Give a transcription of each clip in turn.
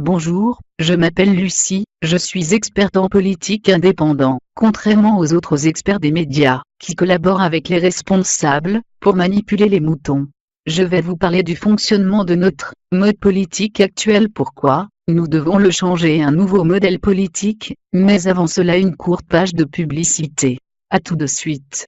Bonjour, je m'appelle Lucie, je suis experte en politique indépendant, contrairement aux autres experts des médias, qui collaborent avec les responsables, pour manipuler les moutons. Je vais vous parler du fonctionnement de notre mode politique actuel. Pourquoi nous devons le changer, un nouveau modèle politique, mais avant cela une courte page de publicité. À tout de suite.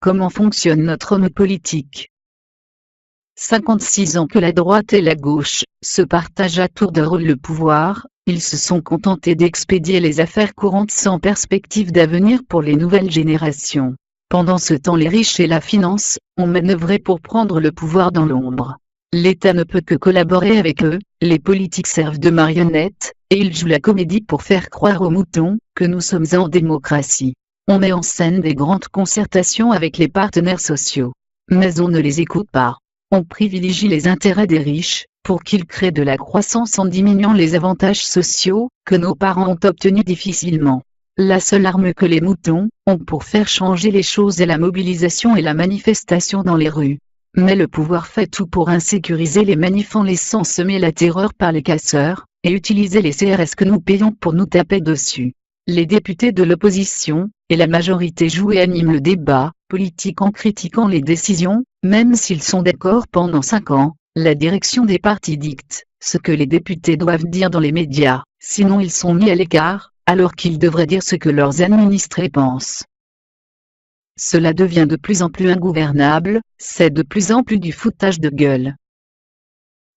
Comment fonctionne notre homme politique? 56 ans que la droite et la gauche se partagent à tour de rôle le pouvoir, ils se sont contentés d'expédier les affaires courantes sans perspective d'avenir pour les nouvelles générations. Pendant ce temps, les riches et la finance ont manœuvré pour prendre le pouvoir dans l'ombre. L'État ne peut que collaborer avec eux, les politiques servent de marionnettes, et ils jouent la comédie pour faire croire aux moutons que nous sommes en démocratie. On met en scène des grandes concertations avec les partenaires sociaux. Mais on ne les écoute pas. On privilégie les intérêts des riches, pour qu'ils créent de la croissance en diminuant les avantages sociaux, que nos parents ont obtenus difficilement. La seule arme que les moutons ont pour faire changer les choses est la mobilisation et la manifestation dans les rues. Mais le pouvoir fait tout pour insécuriser les manifs en laissant semer la terreur par les casseurs, et utiliser les CRS que nous payons pour nous taper dessus. Les députés de l'opposition et la majorité jouent et animent le débat politique en critiquant les décisions, même s'ils sont d'accord pendant 5 ans, la direction des partis dicte ce que les députés doivent dire dans les médias, sinon ils sont mis à l'écart, alors qu'ils devraient dire ce que leurs administrés pensent. Cela devient de plus en plus ingouvernable, c'est de plus en plus du foutage de gueule.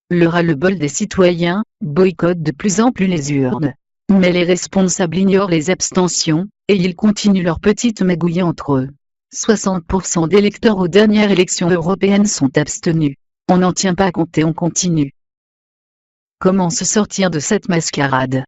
Le ras-le-bol des citoyens boycotte de plus en plus les urnes. Mais les responsables ignorent les abstentions, et ils continuent leur petite magouille entre eux. 60% des électeurs aux dernières élections européennes sont abstenus. On n'en tient pas compte et on continue. Comment se sortir de cette mascarade?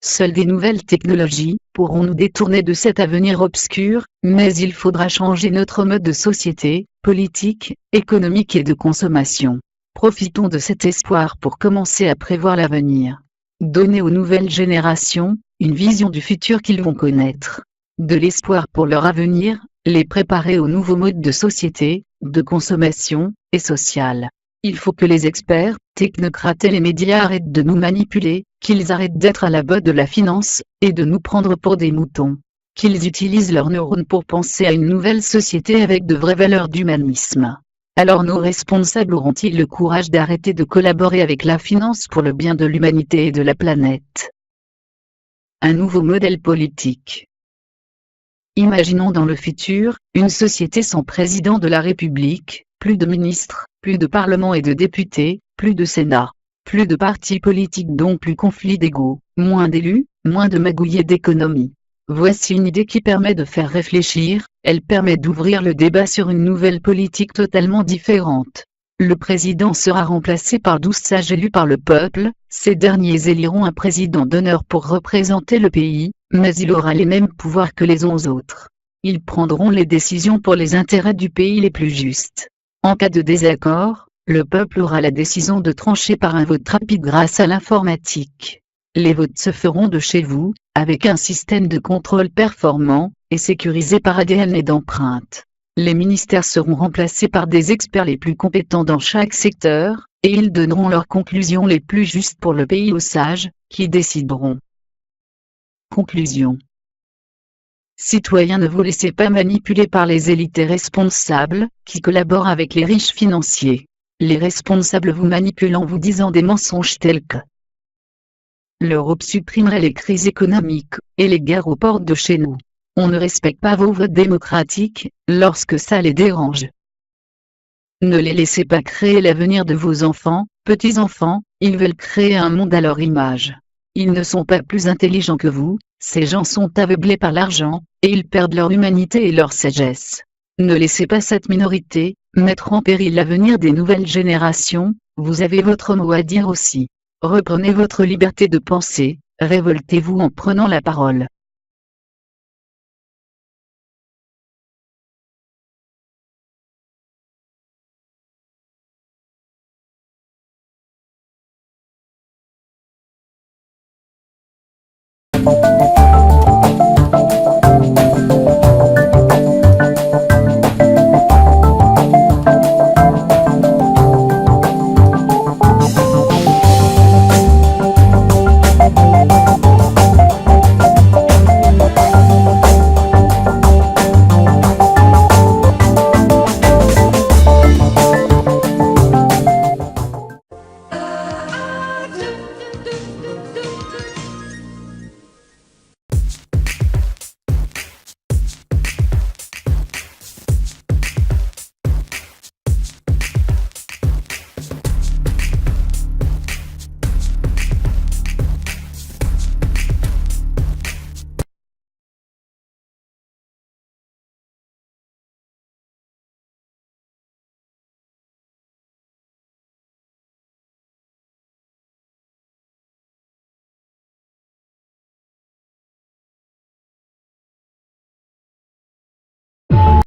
Seules des nouvelles technologies pourront nous détourner de cet avenir obscur, mais il faudra changer notre mode de société, politique, économique et de consommation. Profitons de cet espoir pour commencer à prévoir l'avenir. Donner aux nouvelles générations une vision du futur qu'ils vont connaître. De l'espoir pour leur avenir, les préparer aux nouveaux modes de société, de consommation et sociale. Il faut que les experts, technocrates et les médias arrêtent de nous manipuler, qu'ils arrêtent d'être à la botte de la finance et de nous prendre pour des moutons. Qu'ils utilisent leurs neurones pour penser à une nouvelle société avec de vraies valeurs d'humanisme. Alors nos responsables auront-ils le courage d'arrêter de collaborer avec la finance pour le bien de l'humanité et de la planète? Un nouveau modèle politique. Imaginons dans le futur, une société sans président de la République, plus de ministres, plus de parlement et de députés, plus de Sénat, plus de partis politiques donc plus conflit d'ego, moins d'élus, moins de magouilles et d'économie. Voici une idée qui permet de faire réfléchir, elle permet d'ouvrir le débat sur une nouvelle politique totalement différente. Le président sera remplacé par 12 sages élus par le peuple, ces derniers éliront un président d'honneur pour représenter le pays, mais il aura les mêmes pouvoirs que les 11 autres. Ils prendront les décisions pour les intérêts du pays les plus justes. En cas de désaccord, le peuple aura la décision de trancher par un vote rapide grâce à l'informatique. Les votes se feront de chez vous, avec un système de contrôle performant, et sécurisé par ADN et d'empreintes. Les ministères seront remplacés par des experts les plus compétents dans chaque secteur, et ils donneront leurs conclusions les plus justes pour le pays aux sages, qui décideront. Conclusion. Citoyens, ne vous laissez pas manipuler par les élites responsables, qui collaborent avec les riches financiers. Les responsables vous manipulent en vous disant des mensonges tels que l'Europe supprimerait les crises économiques et les guerres aux portes de chez nous. On ne respecte pas vos votes démocratiques lorsque ça les dérange. Ne les laissez pas créer l'avenir de vos enfants, petits-enfants, ils veulent créer un monde à leur image. Ils ne sont pas plus intelligents que vous, ces gens sont aveuglés par l'argent, et ils perdent leur humanité et leur sagesse. Ne laissez pas cette minorité mettre en péril l'avenir des nouvelles générations, vous avez votre mot à dire aussi. Reprenez votre liberté de penser, révoltez-vous en prenant la parole.